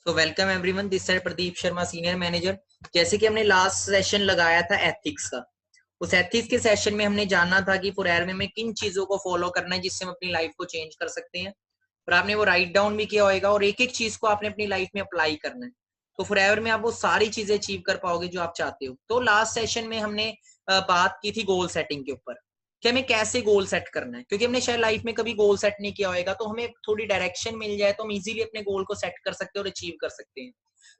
So welcome everyone, this side Pradeep Sharma, senior manager. जैसे कि हमने लास्ट सेशन लगाया था एथिक्स का, उस एथिक्स के सेशन में हमने जाना था कि फॉरएवर में किन चीजों को फॉलो करना है जिससे हम अपनी लाइफ को चेंज कर सकते हैं। और आपने वो राइट डाउन भी किया होगा और एक एक चीज को आपने अपनी लाइफ में अप्लाई करना है, तो फॉरएवर में आप वो सारी चीजें अचीव कर पाओगे जो आप चाहते हो। तो लास्ट सेशन में हमने बात की थी गोल सेटिंग के ऊपर कि हमें कैसे गोल सेट करना है, क्योंकि हमने शायद लाइफ में कभी गोल सेट नहीं किया होगा, तो हमें थोड़ी डायरेक्शन मिल जाए तो हम इजीली अपने गोल को सेट कर सकते हैं और अचीव कर सकते हैं।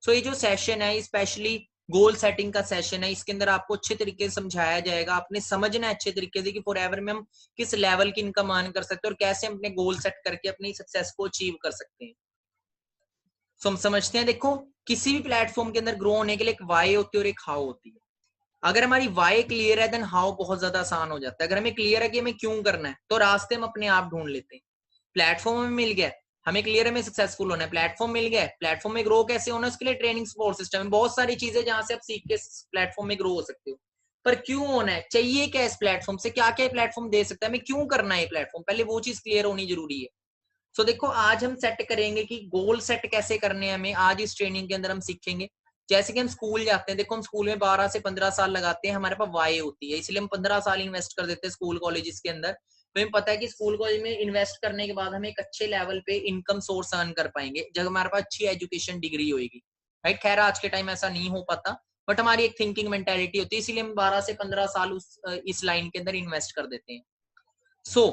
सो ये जो सेशन है स्पेशली गोल सेटिंग का सेशन है, इसके अंदर आपको अच्छे तरीके से समझाया जाएगा, आपने समझना है अच्छे तरीके से कि फॉरएवर में हम किस लेवल की इनकम अर्न कर सकते हैं और कैसे हम अपने गोल सेट करके अपनी सक्सेस को अचीव कर सकते हैं। सो हम समझते हैं, देखो किसी भी प्लेटफॉर्म के अंदर ग्रो होने के लिए एक वाई होती है और एक हाउ होती है। अगर हमारी वाई क्लियर है देन हाउ बहुत ज्यादा आसान हो जाता है। अगर हमें क्लियर है कि हमें क्यों करना है तो रास्ते हम अपने आप ढूंढ लेते हैं। प्लेटफॉर्म हमें मिल गया, हमें क्लियर है हमें सक्सेसफुल होना है, प्लेटफॉर्म मिल गया, प्लेटफॉर्म में ग्रो कैसे होना है उसके लिए ट्रेनिंग सपोर्ट सिस्टम है, बहुत सारी चीजें जहां से आप सीख के प्लेटफॉर्म में ग्रो हो सकते हो। पर क्यों होना है, चाहिए क्या इस प्लेटफॉर्म से, क्या क्या प्लेटफॉर्म दे सकता है, हमें क्यों करना है प्लेटफॉर्म, पहले वो चीज क्लियर होनी जरूरी है। सो देखो आज हम सेट करेंगे कि गोल सेट कैसे करने हैं हमें, आज इस ट्रेनिंग के अंदर हम सीखेंगे। जैसे कि हम स्कूल जाते हैं, देखो हम स्कूल में 12 से 15 साल लगाते हैं, हमारे पास वाई होती है, इसलिए हम 15 साल इन्वेस्ट कर देते हैं स्कूल कॉलेजेस के अंदर। तो हमें पता है कि स्कूल कॉलेज में इन्वेस्ट करने के बाद हम एक अच्छे लेवल पे इनकम सोर्स अर्न कर पाएंगे जब हमारे पास अच्छी एजुकेशन डिग्री होगी। राइट, खैर आज के टाइम ऐसा नहीं हो पाता, बट हमारी एक थिंकिंग मेंटेलिटी होती है, इसीलिए हम 12 से 15 साल इस लाइन के अंदर इन्वेस्ट कर देते हैं। सो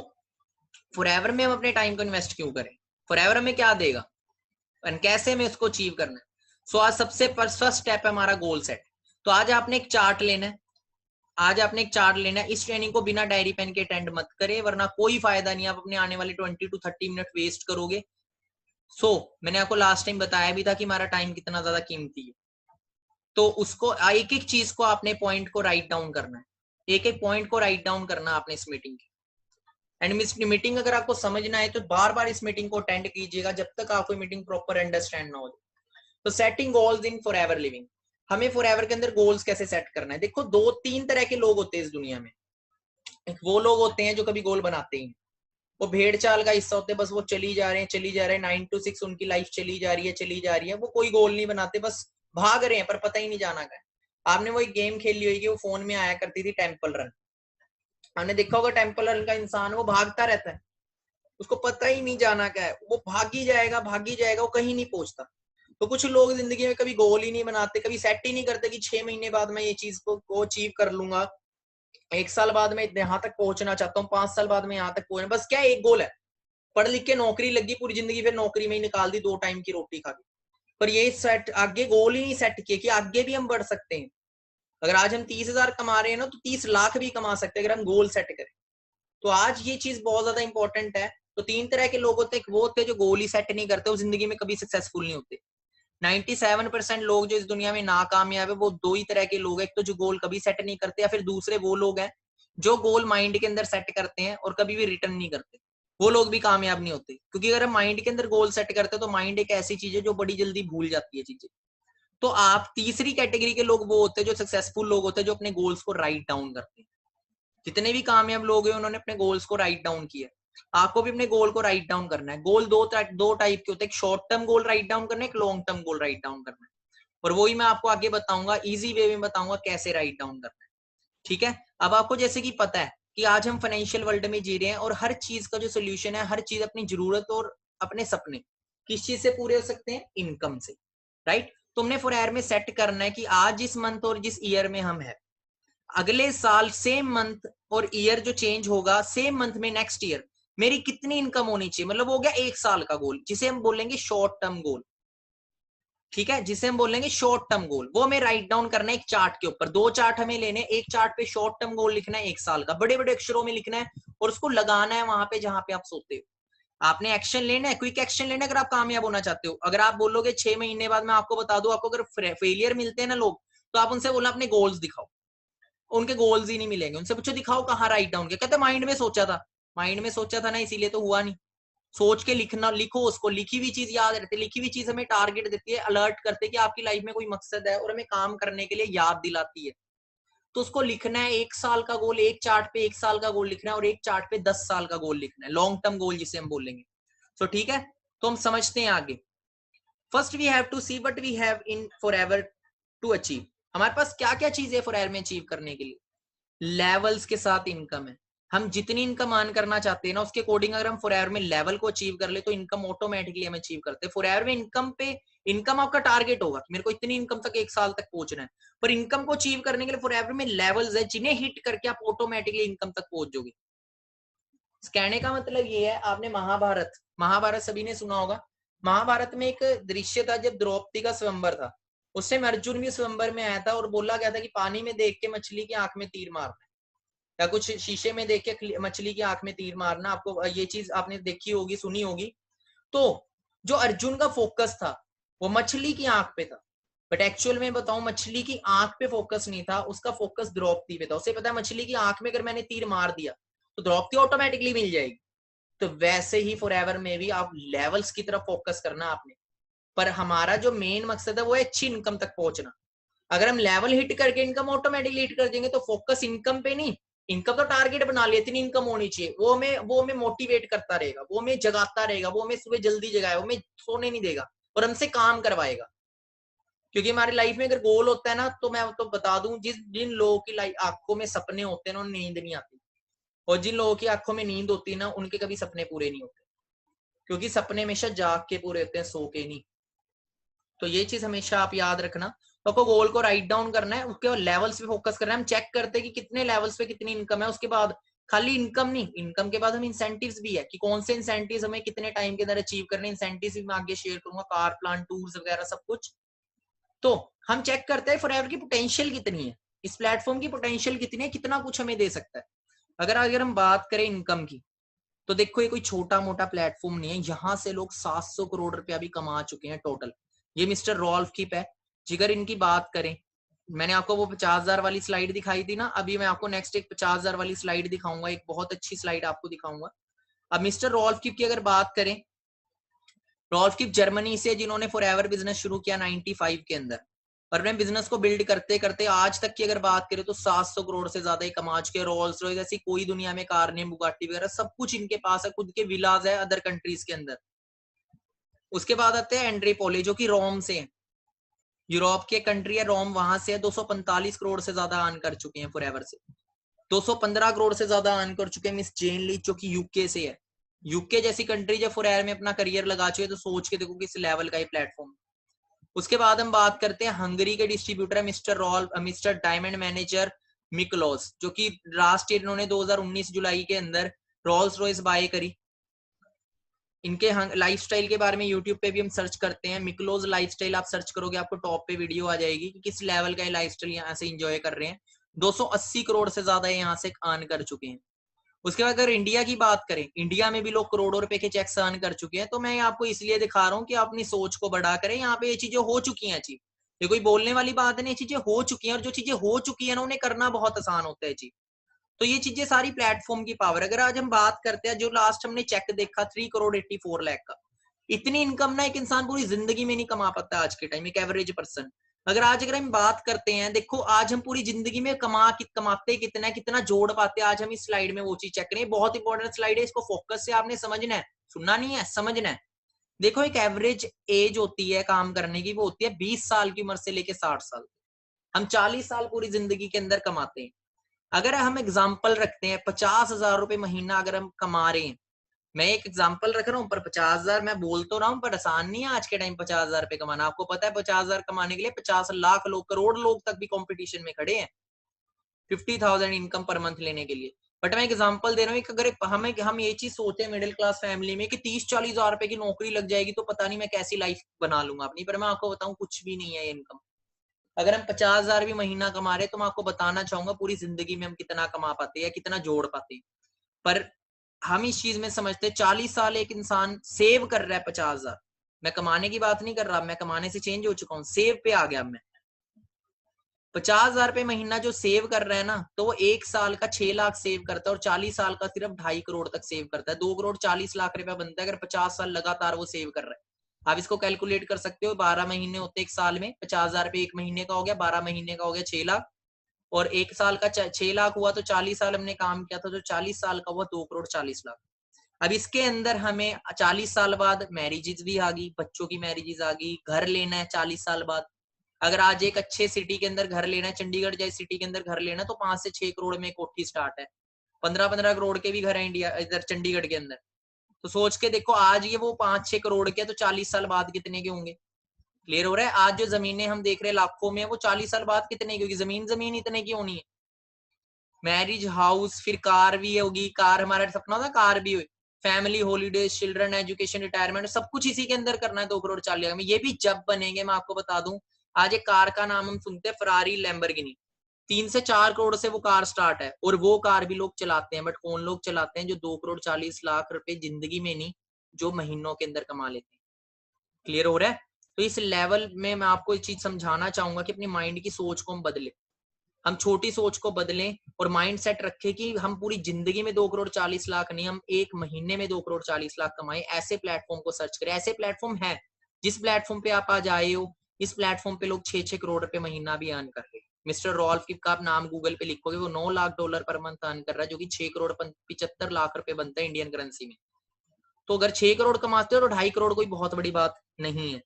फॉरएवर में हम अपने टाइम को इन्वेस्ट क्यों करें, फॉरएवर हमें क्या देगा और कैसे हमें उसको अचीव करना है। सो आज सबसे फर्स्ट स्टेप है हमारा गोल सेट। तो आज आपने एक चार्ट लेना है, आज आपने एक चार्ट लेना है। इस ट्रेनिंग को बिना डायरी पेन के अटेंड मत करें, वरना कोई फायदा नहीं, आप अपने आने वाले 20 to 30 मिनट वेस्ट करोगे। मैंने आपको लास्ट टाइम बताया भी था कि हमारा टाइम कितना ज्यादा कीमती है, तो उसको एक एक चीज को आपने पॉइंट को राइट डाउन करना है, एक एक पॉइंट को राइट डाउन करना आपने इस मीटिंग की। एंड इस मीटिंग अगर आपको समझना है तो बार बार इस मीटिंग को अटेंड कीजिएगा जब तक आपको मीटिंग प्रॉपर अंडरस्टैंड ना हो। तो setting goals in forever living, हमें फॉरएवर के अंदर गोल्स कैसे सेट करना है। देखो दो तीन तरह के लोग होते हैं इस दुनिया में। एक वो लोग होते हैं जो कभी गोल बनाते ही, वो भेड़ चाल का हिस्सा होते हैं, बस वो चली जा रहे हैं चली जा रहे हैं, 9 to 6 उनकी लाइफ चली जा रही है चली जा रही है, वो कोई गोल नहीं बनाते, बस भाग रहे हैं पर पता ही नहीं जाना का है। आपने वो एक गेम खेली होगी, वो फोन में आया करती थी, टेम्पल रन। आपने देखा होगा टेम्पल रन का इंसान वो भागता रहता है, उसको पता ही नहीं जाना क्या है, वो भागी जाएगा भागी जाएगा, वो कहीं नहीं पहुंचता। तो कुछ लोग जिंदगी में कभी गोल ही नहीं बनाते, कभी सेट ही नहीं करते कि 6 महीने बाद मैं ये चीज को अचीव कर लूंगा, 1 साल बाद मैं यहाँ तक पहुंचना चाहता हूँ, 5 साल बाद मैं यहाँ तक पहुंचना, बस क्या एक गोल है, पढ़ लिख के नौकरी लगी, पूरी जिंदगी फिर नौकरी में ही निकाल दी, 2 टाइम की रोटी खा दी। पर ये सेट आगे गोल ही नहीं सेट किए कि आगे भी हम बढ़ सकते हैं। अगर आज हम 30,000 कमा रहे हैं ना, तो 30 लाख भी कमा सकते हैं अगर हम गोल सेट करें। तो आज ये चीज बहुत ज्यादा इंपॉर्टेंट है। तो 3 तरह के लोग होते हैं, वो होते हैं जो गोल ही सेट नहीं करते, वो जिंदगी में कभी सक्सेसफुल नहीं होते। 97% लोग जो इस दुनिया में नाकामयाब है वो 2 ही तरह के लोग हैं, एक तो जो गोल कभी सेट नहीं करते, या फिर दूसरे वो लोग हैं जो गोल माइंड के अंदर सेट करते हैं और कभी भी रिटर्न नहीं करते। वो लोग भी कामयाब नहीं होते, क्योंकि अगर हम माइंड के अंदर गोल सेट करते हैं तो माइंड एक ऐसी चीज है जो बड़ी जल्दी भूल जाती है चीजें। तो आप तीसरी कैटेगरी के लोग वो होते हैं जो सक्सेसफुल लोग होते हैं, जो अपने गोल्स को राइट डाउन करते हैं। जितने भी कामयाब लोग हैं उन्होंने अपने गोल्स को राइट डाउन किया। आपको भी अपने गोल को राइट डाउन करना है। गोल दो टाइप के होते हैं, एक short term goal write down करना है, एक long term goal write down करना है, और वही मैं आपको आगे बताऊंगा, इजी वे में बताऊंगा कैसे राइट डाउन करना है। ठीक है, अब आपको जैसे कि पता है कि आज हम फाइनेंशियल वर्ल्ड में जी रहे हैं और हर चीज का जो सोल्यूशन है, हर चीज अपनी जरूरत और अपने सपने किस चीज से पूरे हो सकते हैं, इनकम से। राइट, तुमने फॉरएवर में सेट करना है कि आज जिस मंथ और जिस ईयर में हम है, अगले साल सेम मंथ और ईयर जो चेंज होगा, सेम मंथ में नेक्स्ट ईयर मेरी कितनी इनकम होनी चाहिए, मतलब हो गया 1 साल का गोल, जिसे हम बोलेंगे शॉर्ट टर्म गोल। ठीक है, जिसे हम बोलेंगे शॉर्ट टर्म गोल, वो हमें राइट डाउन करना है एक चार्ट के ऊपर। 2 चार्ट हमें लेने, एक चार्ट पे शॉर्ट टर्म गोल लिखना है 1 साल का, बड़े बड़े अक्षरों में लिखना है, और उसको लगाना है वहां पे जहां पे आप सोते हो। आपने एक्शन लेना है, क्विक एक्शन लेना है अगर आप कामयाब होना चाहते हो। अगर आप बोलोगे 6 महीने बाद मैं आपको बता दूं, आपको अगर फेलियर मिलते हैं ना लोग, तो आप उनसे बोलना अपने गोल्स दिखाओ, उनके गोल्स ही नहीं मिलेंगे। उनसे पूछो दिखाओ कहाँ राइट डाउन किया, कहते माइंड में सोचा था। माइंड में सोचा था ना, इसीलिए तो हुआ नहीं। सोच के लिखना, लिखो उसको, लिखी हुई चीज याद रहती है। लिखी हुई चीज हमें टारगेट देती है, अलर्ट करती है कि आपकी लाइफ में कोई मकसद है और हमें काम करने के लिए याद दिलाती है। तो उसको लिखना है, 1 साल का गोल एक चार्ट पे, 1 साल का गोल लिखना है, और एक चार्ट पे 10 साल का गोल लिखना है, लॉन्ग टर्म गोल जिसे हम बोलेंगे। तो ठीक है, तो हम समझते हैं आगे। First we have to see what we have in forever to achieve. हमारे पास क्या क्या चीज है फॉरएवर में अचीव करने के लिए। लेवल्स के साथ इनकम है। हम जितनी इनकम अर्न करना चाहते हैं ना उसके अकॉर्डिंग अगर हम फॉरएवर में लेवल को अचीव कर ले तो इनकम ऑटोमेटिकली हम अचीव करते हैं। फॉरएवर में इनकम आपका टारगेट होगा कि मेरे को इतनी इनकम तक 1 साल तक पहुंचना है, पर इनकम को अचीव करने के लिए फॉरएवर में लेवल्स है जिन्हें हिट करके आप ऑटोमेटिकली इनकम तक पहुंच जाओगे। कहने का मतलब ये है, आपने महाभारत सभी ने सुना होगा। महाभारत में एक दृश्य था जब द्रौपदी का स्वयंवर था, उस समय अर्जुन भी स्वयंवर में आया था और बोला गया था कि पानी में देख के मछली की आंख में तीर मारना या कुछ शीशे में देख के मछली की आंख में तीर मारना। आपको ये चीज आपने देखी होगी, सुनी होगी। तो जो अर्जुन का फोकस था वो मछली की आंख पे था, बट एक्चुअल में बताऊं मछली की आंख पे फोकस नहीं था, उसका फोकस द्रौपदी पे था। उसे पता है मछली की आंख में अगर मैंने तीर मार दिया तो द्रौपदी ऑटोमेटिकली मिल जाएगी। तो वैसे ही फॉरएवर में भी आप लेवल्स की तरफ फोकस करना आपने, पर हमारा जो मेन मकसद है वो है अच्छी इनकम तक पहुंचना। अगर हम लेवल हिट करके इनकम ऑटोमेटिकली हिट कर देंगे तो फोकस इनकम पे नहीं, इनकम तो टारगेट बना लिया इतनी इनकम होनी चाहिए, वो हमें मोटिवेट करता रहेगा, वो हमें जगाता रहेगा, वो हमें सुबह जल्दी जगाएगा, वो हमें सोने नहीं देगा और हमसे काम करवाएगा। क्योंकि हमारी लाइफ में अगर गोल होता है ना, तो मैं तो बता दूं जिन लोगों की आंखों में सपने होते हैं ना उन्हें नींद नहीं आती, और जिन लोगों की आंखों में नींद होती है ना उनके कभी सपने पूरे नहीं होते, क्योंकि सपने हमेशा जाग के पूरे होते हैं, सो के नहीं। तो ये चीज हमेशा आप याद रखना। तो आपको गोल को राइट डाउन करना है, उसके लेवल्स पे फोकस करना है। हम चेक करते हैं कि कितने लेवल्स पे कितनी इनकम है, उसके बाद खाली इनकम नहीं, इनकम के बाद हम इंसेंटिव्स भी है कि कौन से इंसेंटिव्स हमें कितने टाइम के अंदर अचीव करने। इंसेंटिव्स भी मैं आगे शेयर करूंगा, कार प्लान टूर्स वगैरह सब कुछ। तो हम चेक करते हैं फॉरएवर की पोटेंशियल कितनी है, इस प्लेटफॉर्म की पोटेंशियल कितनी है, कितना कुछ हमें दे सकता है। अगर हम बात करें इनकम की, तो देखो ये कोई छोटा मोटा प्लेटफॉर्म नहीं है, यहाँ से लोग 700 करोड़ रुपया भी कमा चुके हैं टोटल। ये मिस्टर रॉल्फ किप है। जिगर इनकी बात करें, मैंने आपको वो 50,000 वाली स्लाइड दिखाई थी ना, अभी मैं आपको नेक्स्ट एक 50,000 वाली स्लाइड दिखाऊंगा, एक बहुत अच्छी स्लाइड आपको दिखाऊंगा। अब मिस्टर रॉल्फ किप की अगर बात करें, रॉल्फ किप जर्मनी से जिन्होंने फॉरएवर बिजनेस शुरू किया 95 के अंदर, और अपने बिजनेस को बिल्ड करते करते आज तक की अगर बात करें तो 700 करोड़ से ज्यादा कमा चुके। रोल्स रॉयस ऐसी कोई दुनिया में कार नहीं, बुगाटी वगैरह सब कुछ इनके पास है, खुद के विलाज है अदर कंट्रीज के अंदर। उसके बाद आते हैं एंड्रे पोले जो कि रोम से है, यूरोप के कंट्री है रोम, वहां से 245 करोड़ से ज्यादा अर्न कर चुके हैं फॉरएवर से। 215 करोड़ से ज्यादा अर्न कर चुके हैं मिस जेन ली जो कि यूके से है। यूके जैसी कंट्री जब फॉरएवर में अपना करियर लगा चुके तो सोच के देखो किस लेवल का ये प्लेटफॉर्म। उसके बाद हम बात करते हैं हंगरी के डिस्ट्रीब्यूटर है मिस्टर डायमंड मैनेजर मिकलोस, जो कि लास्ट ईयर इन्होंने 2019 जुलाई के अंदर रोल्स रॉयस बाय करी। इनके लाइफस्टाइल के बारे में यूट्यूब पे भी हम सर्च करते हैं, मिकलोज लाइफस्टाइल आप सर्च करोगे आपको टॉप पे वीडियो आ जाएगी कि किस लेवल का लाइफस्टाइल यहाँ से एंजॉय कर रहे हैं। 280 करोड़ से ज्यादा यहाँ से अर्न कर चुके हैं। उसके बाद अगर इंडिया की बात करें, इंडिया में भी लोग करोड़ों रुपए के चेक्स अर्न कर चुके हैं। तो मैं आपको इसलिए दिखा रहा हूँ कि आप अपनी सोच को बड़ा करें, यहाँ पे ये चीजें हो चुकी हैं जी, ये कोई बोलने वाली बात नहीं, चीजें हो चुकी हैं, और जो चीजें हो चुकी है ना उन्हें करना बहुत आसान होता है जी। तो ये चीजें सारी प्लेटफॉर्म की पावर। अगर आज हम बात करते हैं, जो लास्ट हमने चेक देखा 3 करोड़ 84 लाख का, इतनी इनकम ना एक इंसान पूरी जिंदगी में नहीं कमा पाता आज के टाइम, एक एवरेज पर्सन। अगर हम बात करते हैं, देखो आज हम पूरी जिंदगी में कमाते कितना जोड़ पाते हैं, आज हम इस स्लाइड में वो चीज चेक करें। बहुत इंपॉर्टेंट स्लाइड है, इसको फोकस से आपने समझना है, सुनना नहीं है, समझना है। देखो एक एवरेज एज होती है काम करने की, वो होती है 20 साल की उम्र से लेके 60 साल। हम 40 साल पूरी जिंदगी के अंदर कमाते हैं। अगर हम एग्जाम्पल रखते हैं 50,000 रुपए महीना अगर हम कमा रहे हैं, मैं एक एग्जांपल रख रहा हूँ, पर 50,000 मैं बोल तो रहा हूँ, पर आसान नहीं है आज के टाइम 50,000 रुपए कमाना। आपको पता है 50,000 कमाने के लिए 50 लाख लोग, करोड़ लोग तक भी कंपटीशन में खड़े हैं 50,000 इनकम पर मंथ लेने के लिए। बट मैं एग्जांपल दे रहा हूँ, अगर हम ये चीज सोचे मिडिल क्लास फैमिली में कि 30-40 हजार रुपए की नौकरी लग जाएगी तो पता नहीं मैं कैसी लाइफ बना लूंगा अपनी, पर मैं आपको बताऊं कुछ भी नहीं है इनकम। अगर हम 50,000 भी महीना कमा रहे तो मैं आपको बताना चाहूंगा पूरी जिंदगी में हम कितना कमा पाते हैं, कितना जोड़ पाते हैं। पर हम इस चीज में समझते 40 साल एक इंसान सेव कर रहा है 50,000, मैं कमाने की बात नहीं कर रहा, मैं कमाने से चेंज हो चुका हूँ, सेव पे आ गया मैं। 50,000 रुपए महीना जो सेव कर रहा है ना, तो वो 1 साल का 6 लाख सेव करता है, और 40 साल का सिर्फ 2.5 करोड़ तक सेव करता है। 2 करोड़ 40 लाख रुपया बनता है अगर 50 साल लगातार वो सेव कर रहा है। आप इसको कैलकुलेट कर सकते हो, 12 महीने होते एक साल में, 50,000 रुपए एक महीने का हो गया, 12 महीने का हो गया 6 लाख, और 1 साल का 6 लाख हुआ तो 40 साल हमने काम किया था, तो 40 साल का हुआ 2 करोड़ 40 लाख। अब इसके अंदर हमें 40 साल बाद मैरिजेज भी आ गई, बच्चों की मैरिजेज आ गई, घर लेना है 40 साल बाद। अगर आज एक अच्छे सिटी के अंदर घर लेना है, चंडीगढ़ जैसी सिटी के अंदर घर लेना, तो 5 से 6 करोड़ में कोठी स्टार्ट है। 15-15 करोड़ के भी घर है इंडिया इधर चंडीगढ़ के अंदर। तो सोच के देखो, आज ये वो 5-6 करोड़ के, तो 40 साल बाद कितने के होंगे? क्लियर हो रहा है? आज जो जमीनें हम देख रहे हैं लाखों में, वो 40 साल बाद कितने की होगी? जमीन इतने की होनी है। मैरिज, हाउस, फिर कार भी होगी। कार हमारा सपना था, कार भी हुई। Family, holidays, children, education, retirement, सब कुछ इसी के अंदर करना है 2 करोड़ 40 लाख में। ये भी जब बनेंगे, मैं आपको बता दूं, आज एक कार का नाम हम सुनते हैं फरारी, लैम्बोर्गिनी, 3 से 4 करोड़ से वो कार स्टार्ट है, और वो कार भी लोग चलाते हैं। बट कौन लोग चलाते हैं? जो 2 करोड़ 40 लाख रुपए जिंदगी में नहीं, जो महीनों के अंदर कमा लेते हैं। क्लियर हो रहा है? तो इस लेवल में मैं आपको एक चीज समझाना चाहूंगा कि अपनी माइंड की सोच को हम बदले, हम छोटी सोच को बदलें और माइंड सेट रखें कि हम पूरी जिंदगी में 2 करोड़ 40 लाख नहीं, हम एक महीने में 2 करोड़ 40 लाख कमाएं। ऐसे प्लेटफॉर्म को सर्च करें। ऐसे प्लेटफॉर्म है, जिस प्लेटफॉर्म पे आप आज आए हो, इस प्लेटफॉर्म पे लोग 6-6 करोड़ रुपए महीना भी अर्न कर रहे हैं। मिस्टर रॉल्फ किप का आप नाम गूगल पे लिखोगे, वो $9 लाख पर मंथ अर्न कर रहा है, जो कि 6 करोड़ 75 लाख रुपए बनता है इंडियन करेंसी में। तो अगर 6 करोड़ कमाते हो तो 2.5 करोड़ कोई बहुत बड़ी बात नहीं है।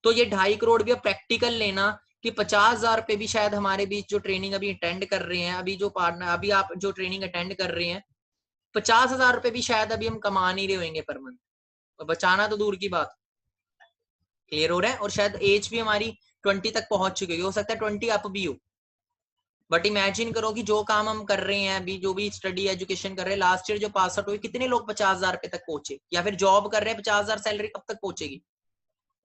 तो ये 2.5 करोड़ भी प्रैक्टिकल लेना कि 50,000 रुपए भी शायद हमारे बीच जो ट्रेनिंग अभी अटेंड कर रहे हैं, अभी जो पार्टनर, अभी आप जो ट्रेनिंग अटेंड कर रहे हैं, 50,000 रुपए भी शायद अभी हम कमा नहीं रहे होंगे पर मंथ, और बचाना तो दूर की बात। क्लियर हो रहा है? और शायद एज भी हमारी 20 तक पहुंच चुकी हो सकता है 20 अप भी हो। बट इमेजिन करो कि जो काम हम कर रहे हैं अभी, जो भी स्टडी एजुकेशन कर रहे हैं, लास्ट ईयर जो पास आउट हुए, कितने लोग 50,000 रुपए तक पहुंचे, या फिर जॉब कर रहे हैं, 50,000 सैलरी कब तक पहुंचेगी?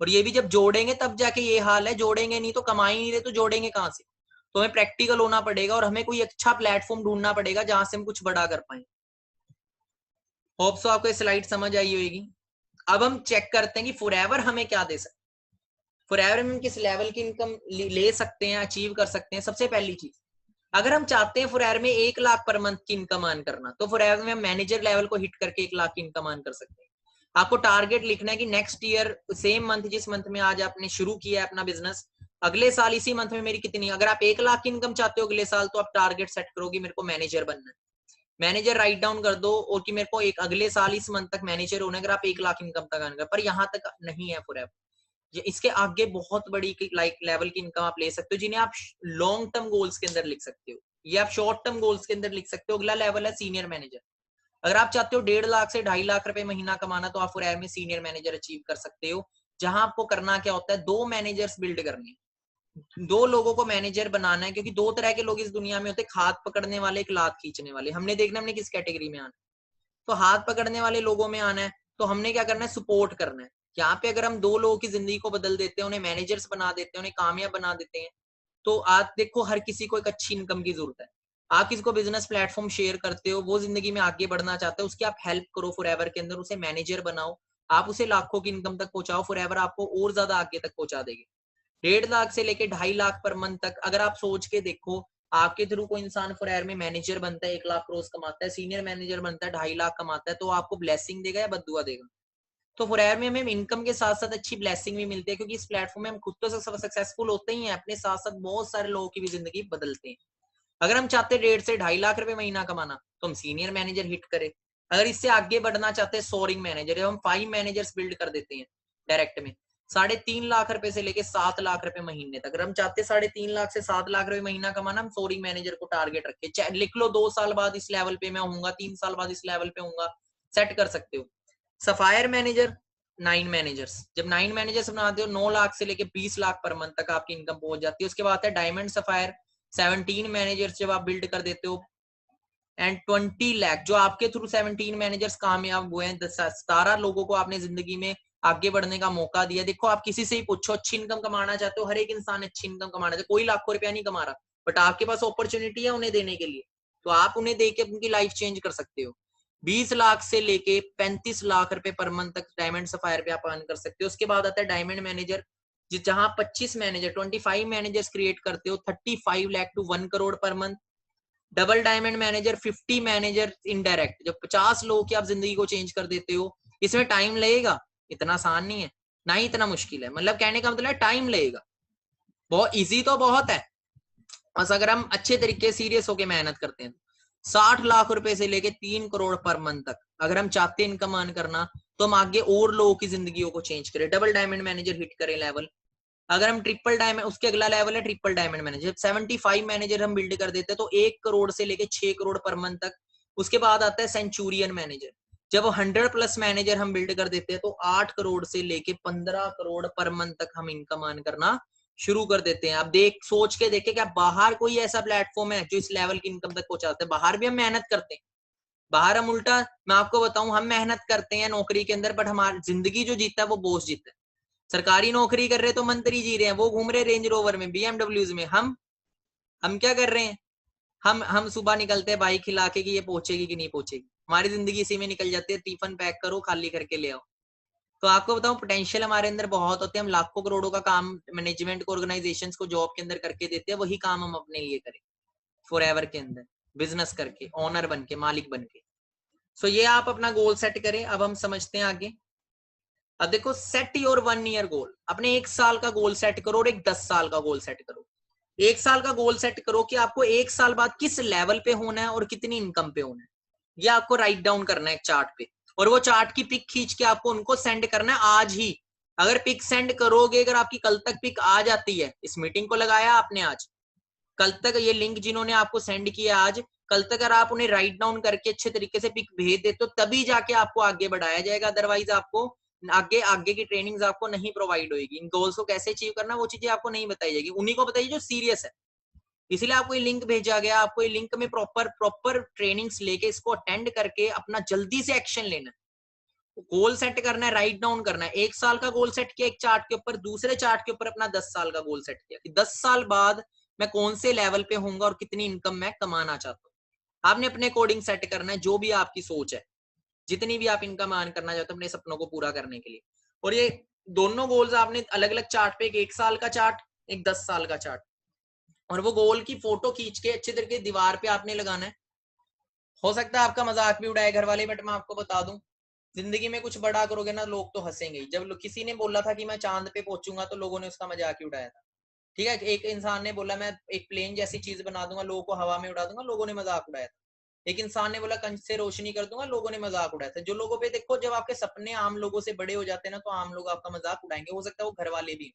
और ये भी जब जोड़ेंगे तब जाके ये हाल है, जोड़ेंगे नहीं तो कमा ही नहीं रहे तो जोड़ेंगे कहां से? तो हमें प्रैक्टिकल होना पड़ेगा और हमें कोई अच्छा प्लेटफॉर्म ढूंढना पड़ेगा जहां से हम कुछ बड़ा कर पाए। होप सो आपको स्लाइड समझ आई होगी। अब हम चेक करते हैं कि फॉरएवर हमें क्या दे सकते, फॉरएवर में किस लेवल की इनकम ले सकते हैं, अचीव कर सकते हैं। सबसे पहली चीज, अगर हम चाहते हैं फॉरएवर में 1 लाख पर मंथ की इनकम अर्न करना, तो फॉरएवर में हम मैनेजर लेवल को हिट करके 1 लाख की इनकम अर्न कर सकते हैं। आपको टारगेट लिखना है कि नेक्स्ट ईयर सेम मंथ, जिस मंथ में आज आपने शुरू किया है अपना बिजनेस, अगले साल इसी मंथ में मेरी कितनी, अगर आप 1 लाख की इनकम चाहते हो अगले साल, तो आप टारगेट सेट करो कि मेरे को मैनेजर बनना है। मैनेजर राइट डाउन कर दो, और कि मेरे को एक अगले साल इस मंथ तक मैनेजर होना है। अगर आप 1 लाख इनकम तक आने, पर यहाँ तक नहीं है फॉरएवर, ये इसके आगे बहुत बड़ी लाइक लेवल की इनकम आप ले सकते हो, जिन्हें आप लॉन्ग टर्म गोल्स के अंदर लिख सकते हो, ये आप शॉर्ट टर्म गोल्स के अंदर लिख सकते हो। अगला लेवल है सीनियर मैनेजर। अगर आप चाहते हो 1.5 लाख से 2.5 लाख रुपए महीना कमाना, तो आप फॉरएवर में सीनियर मैनेजर अचीव कर सकते हो, जहां आपको करना क्या होता है, 2 मैनेजर्स बिल्ड करने, 2 लोगों को मैनेजर बनाना है। क्योंकि 2 तरह के लोग इस दुनिया में होते हैं, हाथ पकड़ने वाले, एक लात खींचने वाले। हमने देखना हमने किस कैटेगरी में आना है। तो हाथ पकड़ने वाले लोगों में आना है, तो हमने क्या करना है, सपोर्ट करना है। यहाँ पे अगर हम 2 लोगों की जिंदगी को बदल देते हैं, उन्हें मैनेजर्स बना देते हैं, उन्हें कामयाब बना देते हैं, तो आप देखो हर किसी को एक अच्छी इनकम की जरूरत है। आप किसी को बिजनेस प्लेटफॉर्म शेयर करते हो, वो जिंदगी में आगे बढ़ना चाहते हो, उसकी आप हेल्प करो फॉरएवर के अंदर, उसे मैनेजर बनाओ, आप उसे लाखों की इनकम तक पहुंचाओ। फॉरएवर आपको और ज्यादा आगे तक पहुंचा देगी। 1.5 लाख से लेके 2.5 लाख पर मंथ तक अगर आप सोच के देखो, आपके थ्रू कोई इंसान फॉरएवर में मैनेजर बनता है, 1 लाख रोज कमाता है, सीनियर मैनेजर बनता है 2.5 लाख कमाता है, तो आपको ब्लेसिंग देगा या बददुआ देगा? तो फॉरएवर में हमें इनकम के साथ साथ अच्छी ब्लेसिंग भी मिलती है, क्योंकि इस प्लेटफॉर्म में हम खुद तो सक्सेसफुल होते ही हैं, अपने साथ साथ बहुत सारे लोगों की भी जिंदगी बदलते हैं। अगर हम चाहते हैं 1.5 से 2.5 लाख रुपए महीना कमाना, तो हम सीनियर मैनेजर हिट करें। अगर इससे आगे बढ़ना चाहते हैं सोरिंग मैनेजर, हम 5 मैनेजर्स बिल्ड कर देते हैं डायरेक्ट में, 3.5 लाख रुपए से लेके 7 लाख रुपए महीने तक। अगर हम चाहते हैं 3.5 लाख से 7 लाख रुपए महीना कमाना, हम सोरिंग मैनेजर को टारगेट रखे, लिख लो 2 साल बाद इस लेवल पे मैं होऊंगा, 3 साल बाद इस लेवल पे होऊंगा, सेट कर सकते हो। सफायर मैनेजर 9 मैनेजर्स, जब 9 मैनेजर्स बनाते हो 9 लाख से लेके 20 लाख पर मंथ तक आपकी इनकम पहुंच जाती है। उसके बाद है डायमंड सफायर, 17 मैनेजर्स जब आप बिल्ड कर देते हो, एंड 20 लाख जो आपके थ्रू 17 मैनेजर्स कामयाब हुए हैं, 17 लोगों को आपने जिंदगी में आगे बढ़ने का मौका दिया। देखो आप किसी से ही पूछो, अच्छी इनकम कमाना चाहते हो, हर एक इंसान अच्छी इनकम कमाना चाहते, कोई लाखों रुपया नहीं कमा रहा, बट आपके पास अपॉर्चुनिटी है उन्हें देने के लिए, तो आप उन्हें देके उनकी लाइफ चेंज कर सकते हो। 20 लाख से लेके 35 लाख रुपए पर मंथ तक डायमंड सफायर पे आप अर्न कर सकते हो। उसके बाद आता है डायमंड मैनेजर, जहां 25 मैनेजर 25 मैनेजर्स क्रिएट करते हो, 35 lakh to 1 crore per month. Double diamond manager 50 manager indirect, जब 50 लोगों की आप जिंदगी को चेंज कर देते हो। इसमें टाइम लगेगा, इतना आसान नहीं है, ना ही इतना मुश्किल है, मतलब कहने का मतलब टाइम लगेगा, बहुत इजी तो बहुत है, बस अगर हम अच्छे तरीके सीरियस होके मेहनत करते हैं। 60 लाख रुपए से लेके 3 करोड़ पर मंथ तक अगर हम चाहते हैं इनकम अर्न करना, तो हम आगे और लोगों की जिंदगियों को चेंज करें, डबल डायमंड मैनेजर हिट करें लेवल। अगर हम ट्रिपल डायमंड, उसके अगला लेवल है ट्रिपल डायमंड मैनेजर, 75 मैनेजर हम बिल्ड कर देते हैं तो 1 करोड़ से लेके 6 करोड़ पर मंथ तक। उसके बाद आता है सेंचुरियन मैनेजर, जब 100+ मैनेजर हम बिल्ड कर देते हैं तो 8 करोड़ से लेके 15 करोड़ पर मंथ तक हम इनकम अर्न करना शुरू कर देते हैं। अब सोच के देखे क्या बाहर कोई ऐसा प्लेटफॉर्म है जो इस लेवल की इनकम तक पहुंचाते हैं? बाहर भी हम मेहनत करते हैं, बाहर हम उल्टा, मैं आपको बताऊं, हम मेहनत करते हैं नौकरी के अंदर, बट हमारी जिंदगी जो जीता है वो बॉस जीता है। सरकारी नौकरी कर रहे तो मंत्री जी रहे हैं, वो घूम रहे रेंज रोवर में, बीएमडब्ल्यूज में। हम क्या कर रहे हैं? हम सुबह निकलते हैं बाइक हिला के कि ये पहुंचेगी कि नहीं पहुंचेगी, हमारी जिंदगी इसी में निकल जाती है। टिफिन पैक करो, खाली करके ले आओ। तो आपको बताऊं, पोटेंशियल हमारे अंदर बहुत होते हैं, हम लाखों करोड़ों का काम मैनेजमेंट को, ऑर्गेनाइजेशंस को जॉब के अंदर करके देते हैं, वही काम हम अपने लिए करें फॉरएवर के अंदर, बिजनेस करके, ओनर बन के, मालिक बन के। सो ये आप अपना गोल सेट करें। अब हम समझते हैं आगे। अब देखो, सेट योर 1 ईयर गोल, अपने 1 साल का गोल सेट करो और एक 10 साल का गोल सेट करो। 1 साल का गोल सेट करो कि आपको 1 साल बाद किस लेवल पे होना है और कितनी इनकम पे होना है, ये आपको राइट डाउन करना है एक चार्ट पे, और वो चार्ट की पिक खींच के आपको उनको सेंड करना है आज ही। अगर पिक सेंड करोगे, अगर आपकी कल तक पिक आ जाती है, इस मीटिंग को लगाया आपने आज, कल तक ये लिंक जिन्होंने आपको सेंड किया आज, कल तक अगर आप उन्हें राइट डाउन करके अच्छे तरीके से पिक भेज देते हो, तभी जाके आपको आगे बढ़ाया जाएगा। अदरवाइज आपको आगे आगे की ट्रेनिंग्स आपको नहीं प्रोवाइड होगी। इन गोल्स को कैसे अचीव करना, वो चीजें आपको नहीं बताई जाएगी, उन्हीं को बताइए जो सीरियस है। इसलिए आपको ये लिंक भेजा गया, आपको ये लिंक में प्रॉपर ट्रेनिंग्स लेके इसको अटेंड करके अपना जल्दी से एक्शन लेना है, गोल सेट करना है, राइट डाउन करना है। 1 साल का गोल सेट किया एक चार्ट के ऊपर, दूसरे चार्ट के ऊपर अपना 10 साल का गोल सेट किया कि 10 साल बाद मैं कौन से लेवल पे होऊंगा और कितनी इनकम मैं कमाना चाहता हूँ। आपने अपने अकॉर्डिंग सेट करना है, जो भी आपकी सोच है, जितनी भी आप इनकम अर्न करना चाहते हो अपने सपनों को पूरा करने के लिए। और ये दोनों गोल्स आपने अलग अलग चार्ट पे, एक 1 साल का चार्ट, एक 10 साल का चार्ट, और वो गोल की फोटो खींच के अच्छे तरीके दीवार पे आपने लगाना है। हो सकता है आपका मजाक भी उड़ाए घर वाले, बट मैं आपको बता दूं, जिंदगी में कुछ बड़ा करोगे ना, लोग तो हंसेंगे। जब किसी ने बोला था कि मैं चांद पे पहुंचूंगा, तो लोगों ने उसका मजाक ही उड़ाया था। ठीक है, एक इंसान ने बोला मैं एक प्लेन जैसी चीज बना दूंगा, लोगों को हवा में उड़ा दूंगा, लोगों ने मजाक उड़ाया था। एक इंसान ने बोला कंच से रोशनी कर दूंगा, लोगों ने मजाक उड़ाया था। जो लोगों पे देखो, जब आपके सपने आम लोगों से बड़े हो जाते हैं ना, तो आम लोग आपका मजाक उड़ाएंगे, हो सकता है वो घर वाले भी।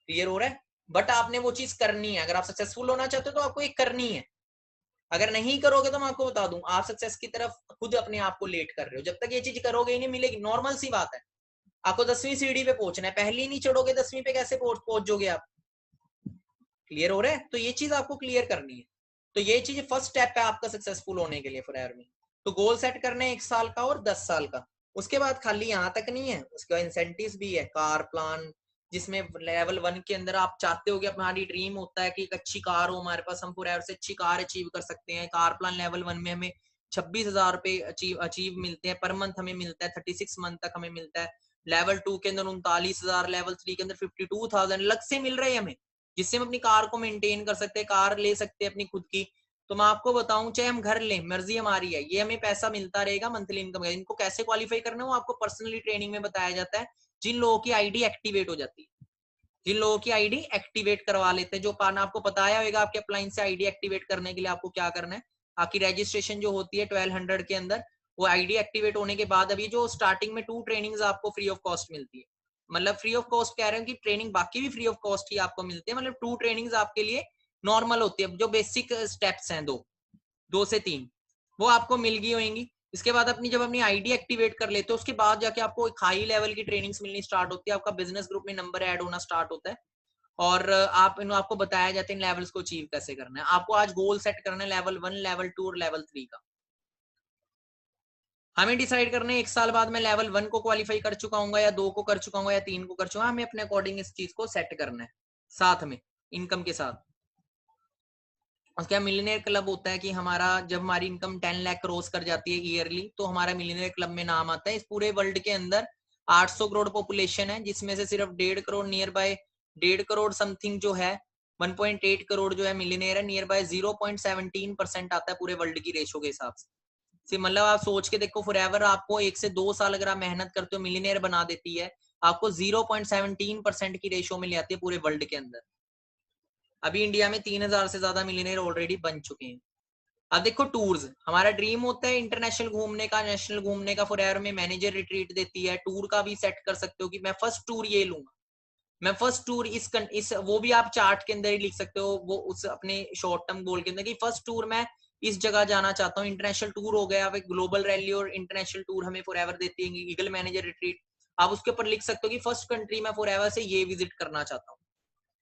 क्लियर हो रहा है? बट आपने वो चीज करनी है। अगर आप सक्सेसफुल होना चाहते हो तो आपको एक करनी है। अगर नहीं करोगे तो मैं आपको बता दूं, आप सक्सेस की तरफ खुद अपने आप को लेट कर रहे हो। जब तक ये चीज करोगे ही नहीं मिलेगी। नॉर्मल सी बात है, आपको 10वीं सीढ़ी पे पहुंचना है, पहली नहीं चढ़ोगे 10वीं पे कैसे पहुंच जाओगे आप? क्लियर हो रहा है? तो ये चीज आपको क्लियर करनी है। तो ये चीज फर्स्ट स्टेप है आपका सक्सेसफुल होने के लिए फॉरएवर में। तो गोल सेट करने 1 साल का और 10 साल का। उसके बाद खाली यहाँ तक नहीं है, उसके बाद इंसेंटिव्स भी है, कार प्लान, जिसमें लेवल 1 के अंदर आप चाहते हो कि हमारी ड्रीम होता है कि एक अच्छी कार हो हमारे पास, हम फॉरएवर से अच्छी कार अचीव कर सकते हैं। कार प्लान लेवल 1 में हमें 26,000 रुपए अचीव मिलते हैं पर मंथ, हमें मिलता है 36 मंथ तक हमें मिलता है। लेवल 2 के अंदर 39,000, लेवल 3 के अंदर 52,000 अलग से मिल रहे हैं हमें, जिससे हम अपनी कार को मेंटेन कर सकते हैं, कार ले सकते हैं अपनी खुद की। तो मैं आपको बताऊं, चाहे हम घर लें, मर्जी हमारी है, ये हमें पैसा मिलता रहेगा मंथली इनकम। इनको कैसे क्वालिफाई करना है वो आपको पर्सनली ट्रेनिंग में बताया जाता है। जिन लोगों की आईडी एक्टिवेट हो जाती है, जिन लोगों की आईडी एक्टिवेट करवा लेते हैं, जो पाना आपको बताया होगा आपके अपलाइन से आईडी एक्टिवेट करने के लिए आपको क्या करना है। आपकी रजिस्ट्रेशन जो होती है 1200 के अंदर, वो आईडी एक्टिवेट होने के बाद अभी जो स्टार्टिंग में 2 ट्रेनिंग्स आपको फ्री ऑफ कॉस्ट मिलती है। मतलब फ्री ऑफ कॉस्ट कह रहे हैं कि ट्रेनिंग बाकी भी फ्री ऑफ कॉस्ट ही आपको मिलती है। मतलब 2 ट्रेनिंग्स आपके लिए नॉर्मल होती है, जो बेसिक स्टेप्स हैं, 2 से 3 वो आपको मिल गई होंगी। इसके बाद जब अपनी आईडी एक्टिवेट कर लेते हो, उसके बाद जाके आपको एक हाई लेवल की ट्रेनिंग्स मिलनी स्टार्ट होती है। आपका बिजनेस ग्रुप में नंबर ऐड होना स्टार्ट होता है, और आपको बताया जाता है इन लेवल्स को अचीव कैसे करना है। आपको आज गोल सेट करना है लेवल 1, लेवल 2 और लेवल 3 का। हमें डिसाइड करना है 1 साल बाद मैं लेवल 1 को क्वालिफाई कर चुका हूँ, या 2 को कर चुका हूँ, या 3 को कर चुका हूँ। हमें अपने अकॉर्डिंग इस चीज को सेट करना है साथ में इनकम के साथ। उसके बाद मिलियनेयर क्लब होता है कि हमारा जब हमारी इनकम 10 लाख क्रॉस कर जाती है ईयरली, तो हमारा मिलियनेयर क्लब में नाम आता है। इस पूरे वर्ल्ड के अंदर 800 करोड़ पॉपुलेशन है, जिसमें से सिर्फ 1.5 crore near by, 1.5 crore something जो है, 1.8 करोड़ जो है मिलियनेयर है। नियर बाय 0.17% आता है पूरे वर्ल्ड की रेशो के हिसाब से। मतलब आप सोच के देखो, फॉरएवर आपको 1 से 2 साल अगर आप मेहनत करते हो मिलियनेयर बना देती है, आपको 0.17% की रेशो में ले आती है पूरे वर्ल्ड के अंदर। अभी इंडिया में 3,000 से ज्यादा मिलियनेयर ऑलरेडी बन चुके हैं। अब देखो टूर्स, हमारा ड्रीम होता है इंटरनेशनल घूमने का, नेशनल घूमने का। फॉरएवर में मैनेजर रिट्रीट देती है, टूर का भी सेट कर सकते हो कि मैं फर्स्ट टूर ये लूंगा, मैं फर्स्ट टूर इस वो भी आप चार्ट के अंदर ही लिख सकते हो, वो उस अपने शॉर्ट टर्म गोल के अंदर कि फर्स्ट टूर मैं इस जगह जाना चाहता हूँ। इंटरनेशनल टूर हो गया, ग्लोबल रैली और इंटरनेशनल टूर हमें फॉरएवर देती है ईगल मैनेजर रिट्रीट। आप उसके ऊपर लिख सकते हो कि फर्स्ट कंट्री मैं फॉरएवर से ये विजिट करना चाहता हूँ।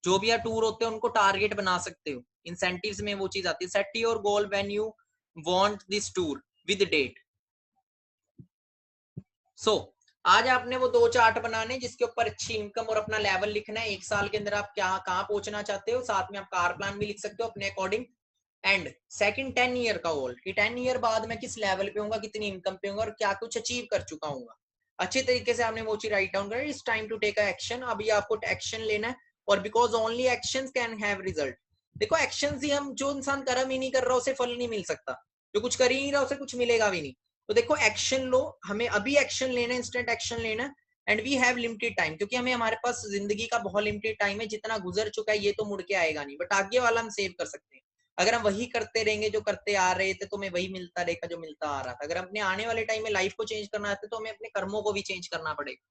जो भी टूर होते हैं उनको टारगेट बना सकते हो, इंसेंटिव्स में वो चीज आती है। Set your goal when you want this tour with date. So आज आपने वो 2 चार्ट बनाने जिसके ऊपर अच्छी इनकम और अपना लेवल लिखना है, 1 साल के अंदर आप क्या कहाँ पहुंचना चाहते हो, साथ में आप कार प्लान भी लिख सकते हो अपने अकॉर्डिंग। एंड सेकंड 10 ईयर का गोल कि 10 ईयर बाद मैं किस लेवल पे होऊंगा, कितनी इनकम पे होऊंगा और क्या कुछ अचीव कर चुका हूँ। अच्छे तरीके से आपने वो चीज राइट डाउन करा। It's time to take a action. अभी आपको एक्शन लेना है, और because only action can have result. देखो एक्शन ही, हम जो इंसान कर्म ही नहीं कर रहा उसे फल नहीं मिल सकता, जो कुछ कर ही नहीं रहा उसे कुछ मिलेगा भी नहीं। तो देखो एक्शन लो, हमें अभी एक्शन लेना है, इंस्टेंट एक्शन लेना है। And we have limited time, क्योंकि हमारे पास जिंदगी का बहुत लिमिटेड टाइम है। जितना गुजर चुका है ये तो मुड़ के आएगा नहीं, बट आगे वाला हम सेव कर सकते हैं। अगर हम वही करते रहेंगे जो करते आ रहे थे तो हमें वही मिलता रहेगा जो मिलता आ रहा था। अगर अपने आने वाले टाइम में लाइफ को चेंज करना है तो हमें अपने कर्मों को भी चेंज करना पड़ेगा।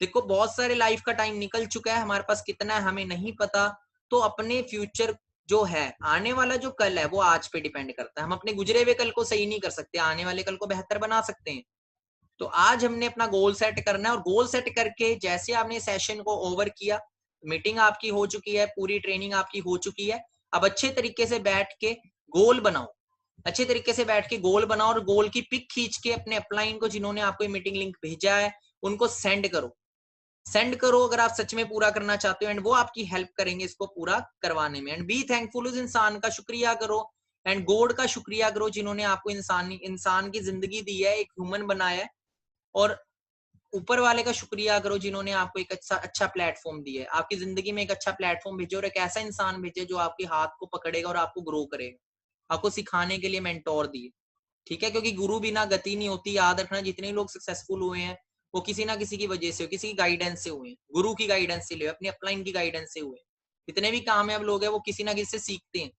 देखो बहुत सारे लाइफ का टाइम निकल चुका है, हमारे पास कितना है हमें नहीं पता। तो अपने फ्यूचर जो है, आने वाला जो कल है वो आज पे डिपेंड करता है। हम अपने गुजरे हुए कल को सही नहीं कर सकते, आने वाले कल को बेहतर बना सकते हैं। तो आज हमने अपना गोल सेट करना है, और गोल सेट करके जैसे आपने सेशन को ओवर किया, मीटिंग आपकी हो चुकी है, पूरी ट्रेनिंग आपकी हो चुकी है। अब अच्छे तरीके से बैठ के गोल बनाओ, अच्छे तरीके से बैठ के गोल बनाओ, और गोल की पिक खींच के अपने अपलाइन को, जिन्होंने आपको मीटिंग लिंक भेजा है, उनको सेंड करो। सेंड करो अगर आप सच में पूरा करना चाहते हो, एंड वो आपकी हेल्प करेंगे इसको पूरा करवाने में। एंड बी थैंकफुल, उस इंसान का शुक्रिया करो, एंड गॉड का शुक्रिया करो जिन्होंने आपको इंसान की जिंदगी दी है, एक ह्यूमन बनाया है। और ऊपर वाले का शुक्रिया करो जिन्होंने आपको एक अच्छा प्लेटफॉर्म दिया है, आपकी जिंदगी में एक अच्छा प्लेटफॉर्म भेजे, और एक ऐसा इंसान भेजे जो आपके हाथ को पकड़ेगा और आपको ग्रो करेगा, आपको सिखाने के लिए मेंटोर दिए। ठीक है, क्योंकि गुरु बिना गति नहीं होती। याद रखना, जितने लोग सक्सेसफुल हुए हैं वो किसी ना किसी की वजह से, किसी की गाइडेंस से हुए, गुरु की गाइडेंस से हुए, अपनी अपलाइन की गाइडेंस से हुए। जितने भी कामयाब लोग हैं वो किसी ना किसी से सीखते हैं,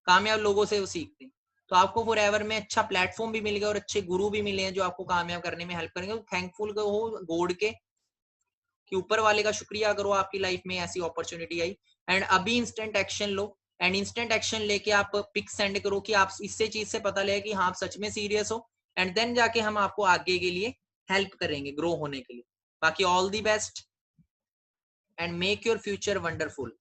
कामयाब लोगों से वो सीखते हैं। तो आपको फॉरएवर में अच्छा प्लेटफॉर्म भी मिल गया और अच्छे गुरु भी मिले हैं जो आपको कामयाब करने में हेल्प करेंगे। थैंकफुल हो गॉड के, कि ऊपर वाले का शुक्रिया करो आपकी लाइफ में ऐसी अपॉर्चुनिटी आई। एंड अभी instant action low, and instant action लेके आप पिक सेंड करो कि आप इससे चीज से पता लगे कि हाँ आप सच में सीरियस हो। एंड देन जाके हम आपको आगे के लिए हेल्प करेंगे ग्रो होने के लिए। बाकी all the best and make your future wonderful.